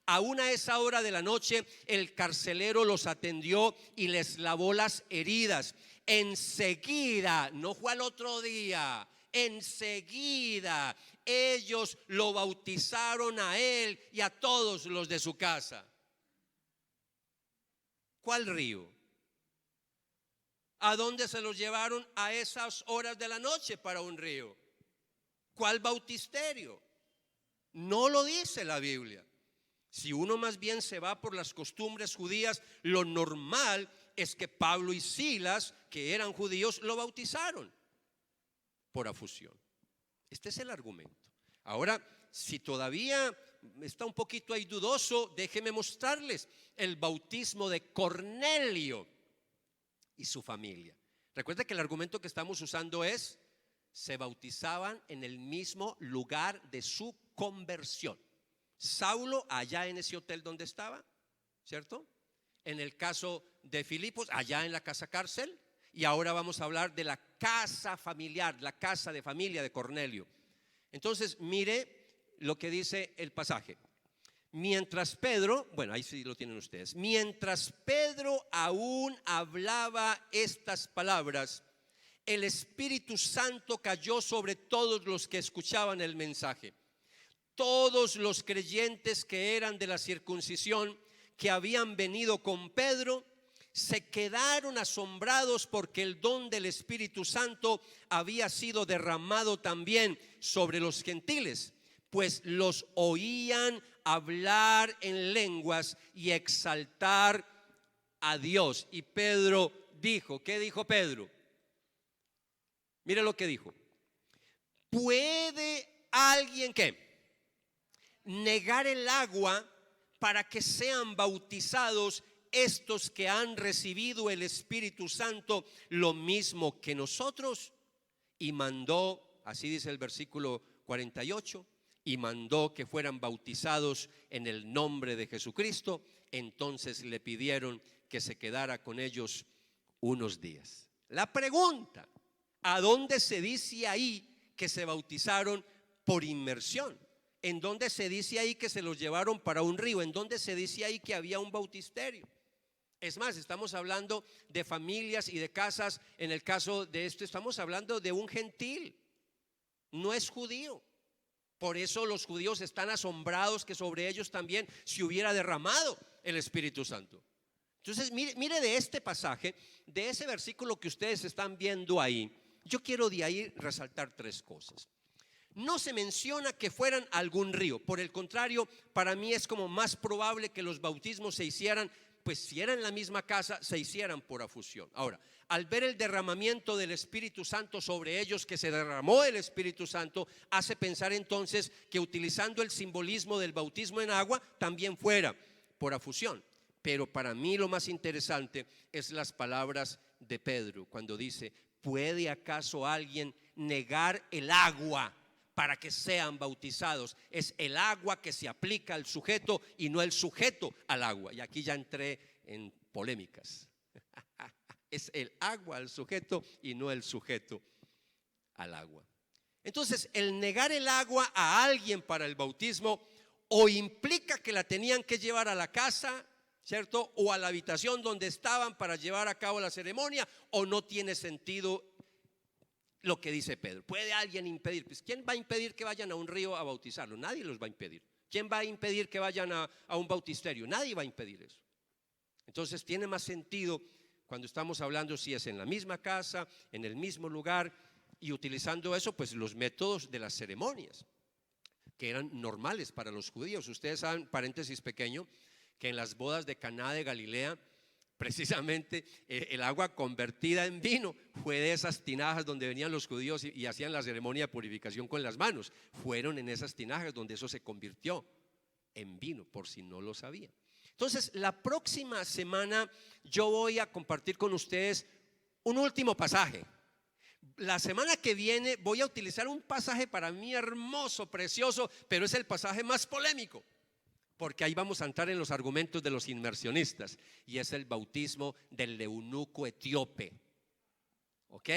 Aún a esa hora de la noche el carcelero los atendió y les lavó las heridas. Enseguida, no fue al otro día, enseguida ellos lo bautizaron a él y a todos los de su casa. ¿Cuál río? ¿A dónde se los llevaron a esas horas de la noche para un río? ¿Cuál bautisterio? No lo dice la Biblia. Si uno más bien se va por las costumbres judías, lo normal es que Pablo y Silas, que eran judíos, lo bautizaron por afusión. Este es el argumento. Ahora, si todavía está un poquito ahí dudoso, déjeme mostrarles el bautismo de Cornelio y su familia. Recuerda que el argumento que estamos usando es: se bautizaban en el mismo lugar de su conversión. Saulo allá en ese hotel donde estaba, ¿cierto? En el caso de Filipos, allá en la casa cárcel. Y ahora vamos a hablar de la casa familiar, la casa de familia de Cornelio. Entonces, mire lo que dice el pasaje. Mientras Pedro, bueno, ahí sí lo tienen ustedes. Mientras Pedro aún hablaba estas palabras, el Espíritu Santo cayó sobre todos los que escuchaban el mensaje. Todos los creyentes que eran de la circuncisión, que habían venido con Pedro, se quedaron asombrados porque el don del Espíritu Santo había sido derramado también sobre los gentiles, pues los oían hablar en lenguas y exaltar a Dios. Y Pedro dijo, ¿qué dijo Pedro? Mire lo que dijo. ¿Puede alguien qué? Negar el agua para que sean bautizados estos que han recibido el Espíritu Santo lo mismo que nosotros? Y mandó, así dice el versículo 48, y mandó que fueran bautizados en el nombre de Jesucristo. Entonces le pidieron que se quedara con ellos unos días. La pregunta, ¿a dónde se dice ahí que se bautizaron por inmersión? ¿En dónde se dice ahí que se los llevaron para un río? ¿En dónde se dice ahí que había un bautisterio? Es más, estamos hablando de familias y de casas. En el caso de esto estamos hablando de un gentil, no es judío. Por eso los judíos están asombrados que sobre ellos también se hubiera derramado el Espíritu Santo. Entonces mire de este pasaje, de ese versículo que ustedes están viendo ahí, yo quiero de ahí resaltar tres cosas. No se menciona que fueran a algún río. Por el contrario, para mí es como más probable que los bautismos se hicieran, pues si era en la misma casa, se hicieran por afusión. Ahora, al ver el derramamiento del Espíritu Santo sobre ellos, que se derramó el Espíritu Santo, hace pensar entonces que utilizando el simbolismo del bautismo en agua, también fuera por afusión. Pero para mí lo más interesante es las palabras de Pedro cuando dice: ¿puede acaso alguien negar el agua para que sean bautizados? Es el agua que se aplica al sujeto y no el sujeto al agua. Y aquí ya entré en polémicas. Es el agua al sujeto y no el sujeto al agua. Entonces, el negar el agua a alguien para el bautismo o implica que la tenían que llevar a la casa, ¿cierto? O a la habitación donde estaban para llevar a cabo la ceremonia, o no tiene sentido lo que dice Pedro. ¿Puede alguien impedir? Pues ¿quién va a impedir que vayan a un río a bautizarlo? Nadie los va a impedir. ¿Quién va a impedir que vayan a un bautisterio? Nadie va a impedir eso. Entonces tiene más sentido cuando estamos hablando si es en la misma casa, en el mismo lugar, y utilizando eso, pues los métodos de las ceremonias que eran normales para los judíos. Ustedes saben, paréntesis pequeño, que en las bodas de Caná de Galilea, precisamente el agua convertida en vino fue de esas tinajas donde venían los judíos y hacían la ceremonia de purificación con las manos. Fueron en esas tinajas donde eso se convirtió en vino, por si no lo sabían. Entonces, la próxima semana yo voy a compartir con ustedes un último pasaje. La semana que viene voy a utilizar un pasaje para mí hermoso, precioso, pero es el pasaje más polémico, porque ahí vamos a entrar en los argumentos de los inmersionistas, y es el bautismo del eunuco etíope. ¿Ok?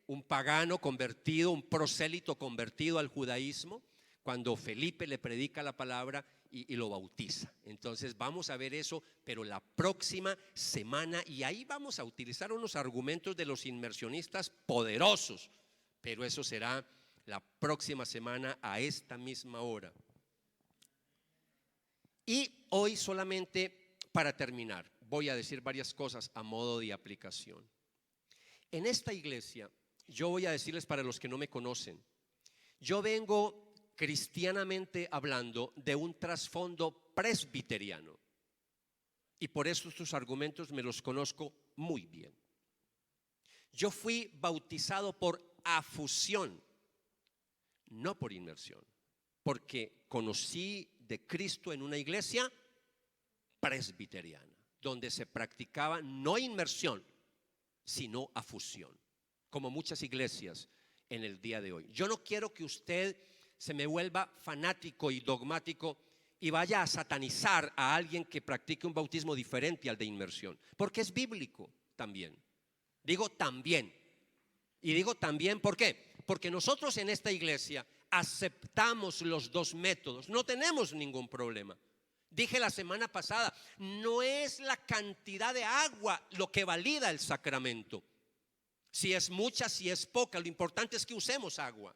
Un pagano convertido, un prosélito convertido al judaísmo, cuando Felipe le predica la palabra y lo bautiza. Entonces vamos a ver eso, pero la próxima semana, y ahí vamos a utilizar unos argumentos de los inmersionistas poderosos, pero eso será la próxima semana a esta misma hora. Y hoy, solamente para terminar, voy a decir varias cosas a modo de aplicación. En esta iglesia, yo voy a decirles, para los que no me conocen, yo vengo cristianamente hablando de un trasfondo presbiteriano, y por eso estos argumentos me los conozco muy bien. Yo fui bautizado por afusión, no por inmersión, porque conocí de Cristo en una iglesia presbiteriana, donde se practicaba no inmersión, sino afusión, como muchas iglesias en el día de hoy. Yo no quiero que usted se me vuelva fanático y dogmático y vaya a satanizar a alguien que practique un bautismo diferente al de inmersión, porque es bíblico también. Digo también. Y digo también, ¿por qué? Porque nosotros en esta iglesia aceptamos los dos métodos, no tenemos ningún problema. Dije la semana pasada, no es la cantidad de agua lo que valida el sacramento. Si es mucha, si es poca, lo importante es que usemos agua.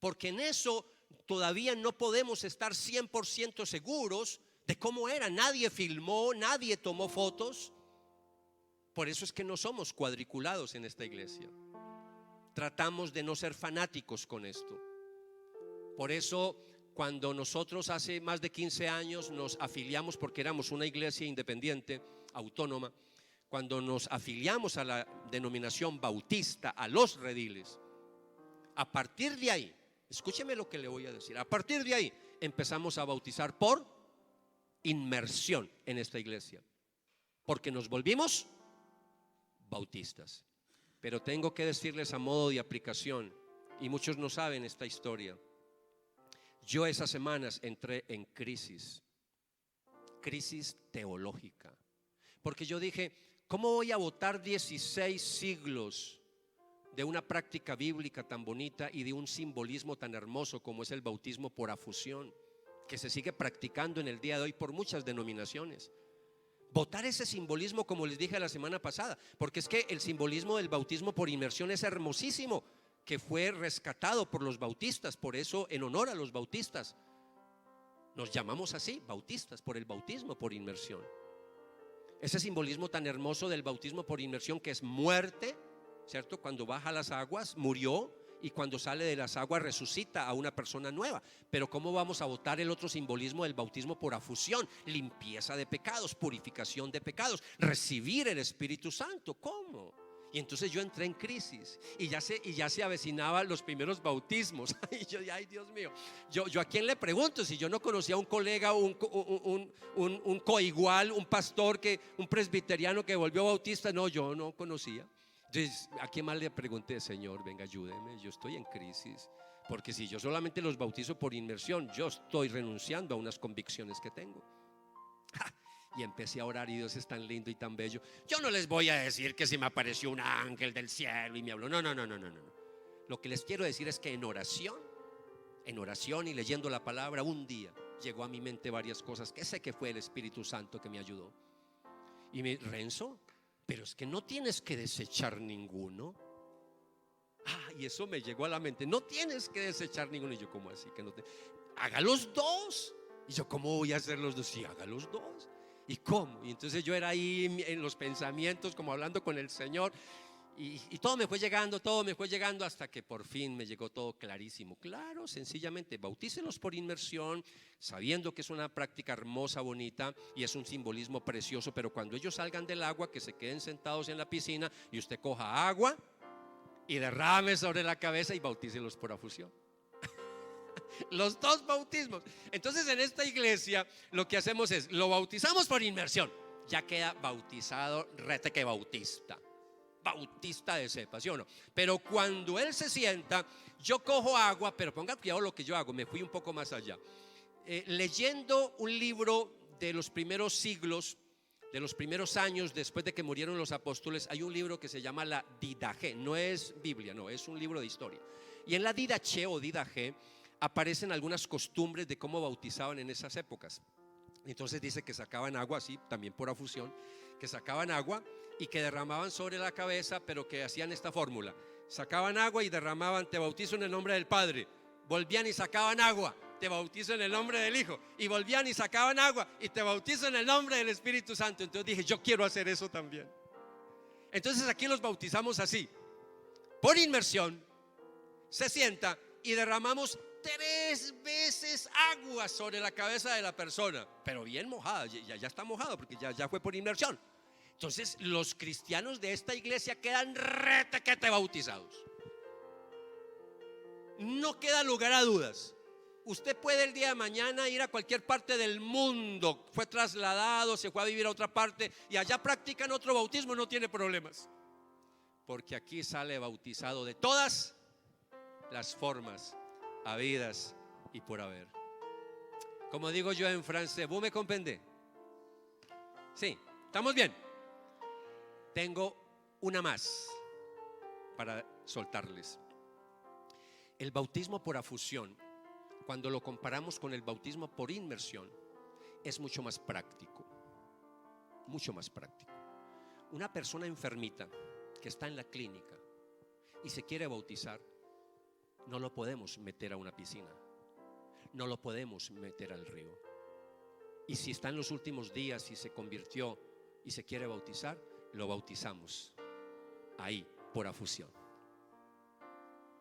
Porque en eso todavía no podemos estar 100% seguros de cómo era. Nadie filmó, nadie tomó fotos. Por eso es que no somos cuadriculados en esta iglesia. Tratamos de no ser fanáticos con esto. Por eso cuando nosotros hace más de 15 años nos afiliamos, porque éramos una iglesia independiente, autónoma, cuando nos afiliamos a la denominación bautista, a los Rediles, a partir de ahí, escúcheme lo que le voy a decir, a partir de ahí empezamos a bautizar por inmersión en esta iglesia, porque nos volvimos bautistas. Pero tengo que decirles a modo de aplicación, y muchos no saben esta historia, yo esas semanas entré en crisis teológica, porque yo dije, ¿cómo voy a votar 16 siglos de una práctica bíblica tan bonita y de un simbolismo tan hermoso como es el bautismo por afusión, que se sigue practicando en el día de hoy por muchas denominaciones? Votar ese simbolismo, como les dije la semana pasada, porque es que el simbolismo del bautismo por inmersión es hermosísimo, que fue rescatado por los bautistas. Por eso, en honor a los bautistas, nos llamamos así, bautistas, por el bautismo por inmersión. Ese simbolismo tan hermoso del bautismo por inmersión, que es muerte, ¿cierto? Cuando baja las aguas, murió, y cuando sale de las aguas resucita a una persona nueva. Pero ¿cómo vamos a votar el otro simbolismo del bautismo por afusión? Limpieza de pecados, purificación de pecados, recibir el Espíritu Santo. ¿Cómo? Y entonces yo entré en crisis y ya se avecinaban los primeros bautismos. Y yo, ay Dios mío, yo a quién le pregunto si yo no conocía a un colega, un coigual, un pastor, un presbiteriano que volvió bautista. No, yo no conocía. Entonces, ¿a quién más le pregunté? Señor, venga, ayúdeme, yo estoy en crisis, porque si yo solamente los bautizo por inmersión, yo estoy renunciando a unas convicciones que tengo. Y empecé a orar, y Dios es tan lindo y tan bello. Yo no les voy a decir que se me apareció un ángel del cielo y me habló. No. Lo que les quiero decir es que en oración y leyendo la palabra, un día llegó a mi mente varias cosas que sé que fue el Espíritu Santo que me ayudó. Y me Renzo, pero es que no tienes que desechar ninguno. Y eso me llegó a la mente. No tienes que desechar ninguno. Y yo, ¿cómo así que no te? Haga los dos. Y yo, ¿cómo voy a hacer los dos? Sí, haga los dos. ¿Y cómo? Y entonces yo era ahí en los pensamientos, como hablando con el Señor, y todo me fue llegando hasta que por fin me llegó todo clarísimo. Claro, sencillamente bautícelos por inmersión, sabiendo que es una práctica hermosa, bonita, y es un simbolismo precioso. Pero cuando ellos salgan del agua, que se queden sentados en la piscina y usted coja agua y derrame sobre la cabeza y bautícelos por afusión. Los dos bautismos. Entonces en esta iglesia lo que hacemos es, lo bautizamos por inmersión, ya queda bautizado, rete que bautista de cepa, ¿sí o no? Pero cuando él se sienta, yo cojo agua, pero pongan cuidado lo que yo hago, me fui un poco más allá. Leyendo un libro de los primeros siglos, de los primeros años después de que murieron los apóstoles, hay un libro que se llama la Didache. No es Biblia, no, es un libro de historia. Y en la Didache o Didache aparecen algunas costumbres de cómo bautizaban en esas épocas. Entonces dice que sacaban agua, así también por afusión, que sacaban agua y que derramaban sobre la cabeza, pero que hacían esta fórmula: sacaban agua y derramaban, te bautizo en el nombre del Padre. Volvían y sacaban agua, te bautizo en el nombre del Hijo. Y volvían y sacaban agua y te bautizo en el nombre del Espíritu Santo. Entonces dije, yo quiero hacer eso también. Entonces aquí los bautizamos así, por inmersión. Se sienta y derramamos 3 veces agua sobre la cabeza de la persona, pero bien mojada, ya está mojado porque ya fue por inmersión. Entonces los cristianos de esta iglesia quedan retequete bautizados. No queda lugar a dudas. Usted puede el día de mañana ir a cualquier parte del mundo, fue trasladado, se fue a vivir a otra parte y allá practican otro bautismo, no tiene problemas, porque aquí sale bautizado de todas las formas habidas y por haber. Como digo yo en francés, ¿vous me comprendez? Sí, ¿estamos bien? Tengo una más para soltarles. El bautismo por afusión, cuando lo comparamos con el bautismo por inmersión, es mucho más práctico. Mucho más práctico. Una persona enfermita que está en la clínica y se quiere bautizar, no lo podemos meter a una piscina, no lo podemos meter al río. Y si está en los últimos días y se convirtió y se quiere bautizar, lo bautizamos ahí por afusión.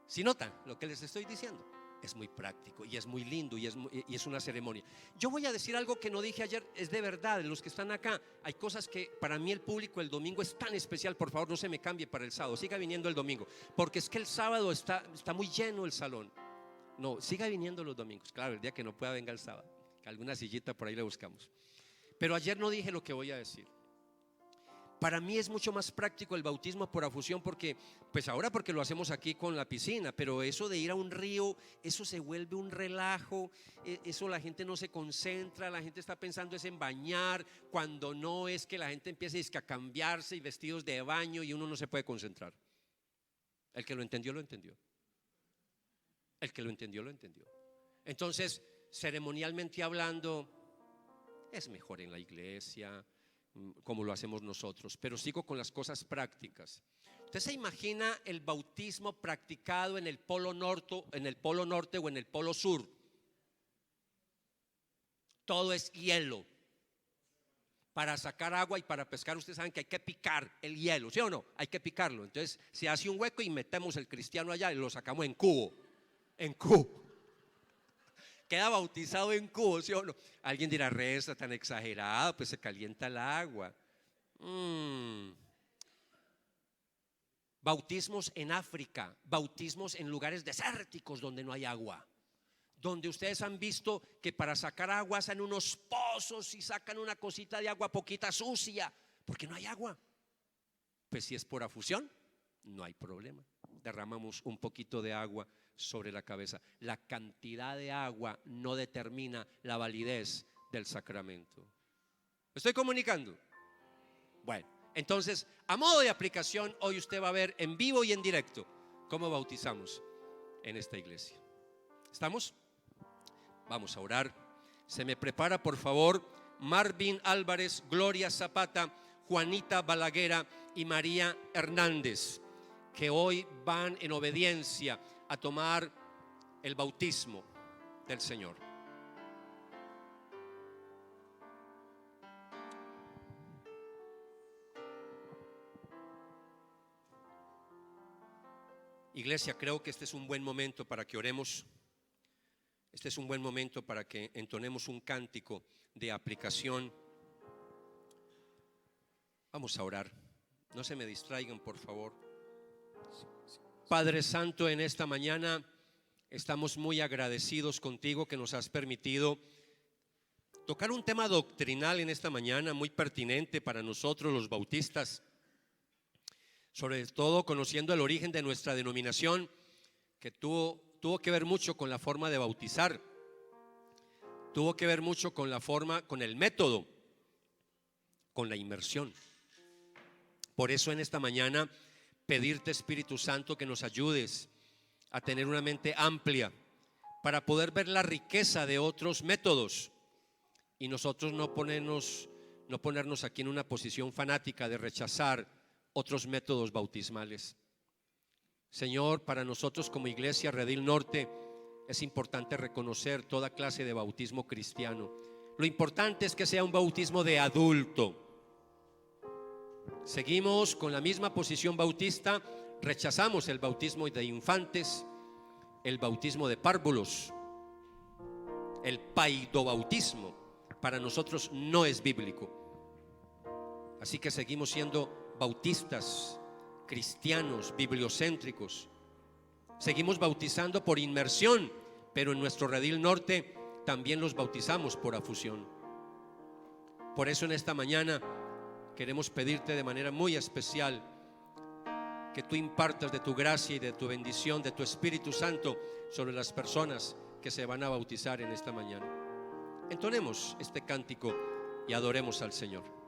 Si notan lo que les estoy diciendo, es muy práctico y es muy lindo y es una ceremonia. Yo voy a decir algo que no dije ayer, es de verdad, los que están acá, hay cosas que para mí el público el domingo es tan especial. Por favor, no se me cambie para el sábado, siga viniendo el domingo, porque es que el sábado está muy lleno el salón. No, siga viniendo los domingos. Claro, el día que no pueda, venga el sábado, que alguna sillita por ahí le buscamos. Pero ayer no dije lo que voy a decir. Para mí es mucho más práctico el bautismo por afusión, porque pues ahora porque lo hacemos aquí con la piscina, pero eso de ir a un río, eso se vuelve un relajo, eso la gente no se concentra, la gente está pensando es en bañar, cuando no es que la gente empiece a cambiarse y vestidos de baño y uno no se puede concentrar. El que lo entendió, lo entendió. El que lo entendió, lo entendió. Entonces, ceremonialmente hablando, es mejor en la iglesia, como lo hacemos nosotros, pero sigo con las cosas prácticas. ¿Usted se imagina el bautismo practicado en el polo norte o en el polo sur? Todo es hielo. Para sacar agua y para pescar, ustedes saben que hay que picar el hielo, ¿sí o no? Hay que picarlo. Entonces se hace un hueco y metemos el cristiano allá y lo sacamos en cubo. En cubo. Queda bautizado en cubo, ¿sí o no? Alguien dirá, resta tan exagerado, pues se calienta el agua. Bautismos en África, bautismos en lugares desérticos donde no hay agua, donde ustedes han visto que para sacar agua hacen unos pozos y sacan una cosita de agua poquita sucia, porque no hay agua. Pues si es por afusión, no hay problema. Derramamos un poquito de agua sobre la cabeza. La cantidad de agua no determina la validez del sacramento. ¿Me estoy comunicando? Bueno, entonces, a modo de aplicación, hoy usted va a ver en vivo y en directo cómo bautizamos en esta iglesia. ¿Estamos? Vamos a orar. Se me prepara, por favor, Marvin Álvarez, Gloria Zapata, Juanita Balaguera y María Hernández, que hoy van en obediencia a tomar el bautismo del Señor. Iglesia, creo que este es un buen momento para que oremos. Este es un buen momento para que entonemos un cántico de aplicación. Vamos a orar. No se me distraigan, por favor. Padre Santo, en esta mañana estamos muy agradecidos contigo que nos has permitido tocar un tema doctrinal en esta mañana muy pertinente para nosotros los bautistas, sobre todo conociendo el origen de nuestra denominación, que tuvo que ver mucho con la forma de bautizar, tuvo que ver mucho con la forma, con el método, con la inmersión. Por eso en esta mañana pedirte, Espíritu Santo, que nos ayudes a tener una mente amplia para poder ver la riqueza de otros métodos y nosotros no ponernos aquí en una posición fanática de rechazar otros métodos bautismales. Señor, para nosotros como Iglesia Redil Norte es importante reconocer toda clase de bautismo cristiano. Lo importante es que sea un bautismo de adulto. Seguimos con la misma posición bautista, rechazamos el bautismo de infantes, el bautismo de párvulos, el paidobautismo para nosotros no es bíblico. Así que seguimos siendo bautistas, cristianos, bibliocéntricos. Seguimos bautizando por inmersión, pero en nuestro Redil Norte también los bautizamos por afusión. Por eso en esta mañana queremos pedirte de manera muy especial que tú impartas de tu gracia y de tu bendición, de tu Espíritu Santo sobre las personas que se van a bautizar en esta mañana. Entonemos este cántico y adoremos al Señor.